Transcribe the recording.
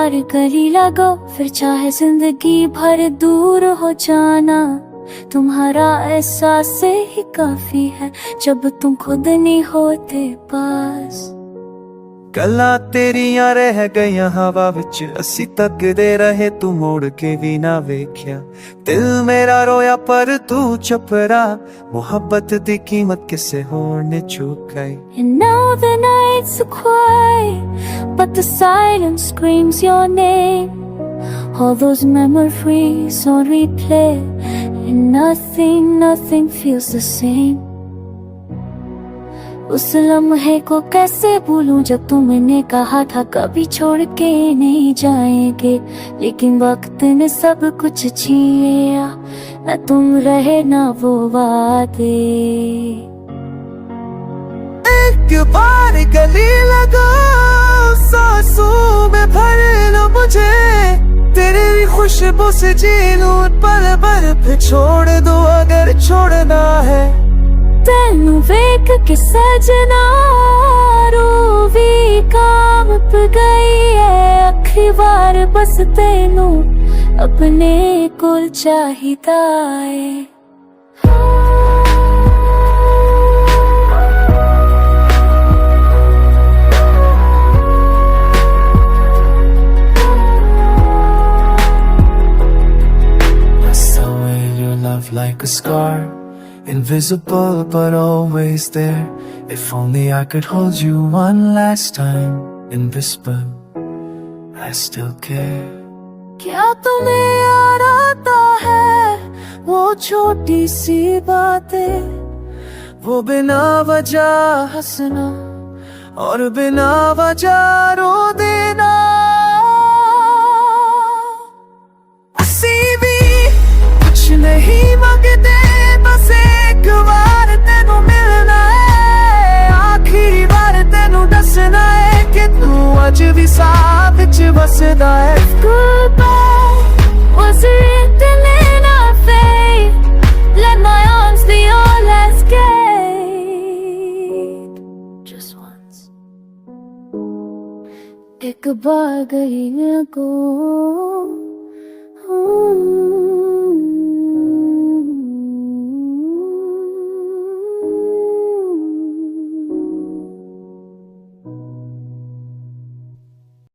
बार गली लगो, फिर चाहे जिंदगी भर दूर हो जाना, तुम्हारा एहसास से ही काफी है जब तुम खुद नहीं होते पास। गल्लां तेरियां रह गईयां हवा विच, असी तकदे रहे तू मोड़ के भी ना वेख्या। दिल मेरा रोया पर तू चुप रहा, मुहब्बत दी कीमत किसे होर ने चुकाई। And now the nights are quiet, but the silence screams your name. All those memories on replay, and nothing feels the same. उस लम्हे को कैसे भूलूं जब तुमने कहा था कभी छोड़ के नहीं जाएंगे, लेकिन वक्त ने सब कुछ छीन लिया, न तुम रहे ना वो वादे। एक बार गली लगा, सांसों में भर लो मुझे, तेरी खुशबू से जी लूं पल भर, फिर छोड़ दो अगर छोड़ना है। तेनू वेख के सजना रूह भी काम प गई है, आखिरी बार बस तेनू अपने कोल चाहिदा है। Like a scar, invisible but always there. If only I could hold you one last time and whisper, I still care. क्या तुम्हें याद आता है वो छोटी सी बातें, वो बिना वजह हंसना और बिना वजह रो देना। असी भी कुछ नहीं मांगते, बस एक बार तेनू मिलना है, आखिरी बार तेनू दसना है कि तू अज भी साथ च बसदा है। Goodbye was written in our fate, let my arms be your escape. Just once, एक बार गली लगो।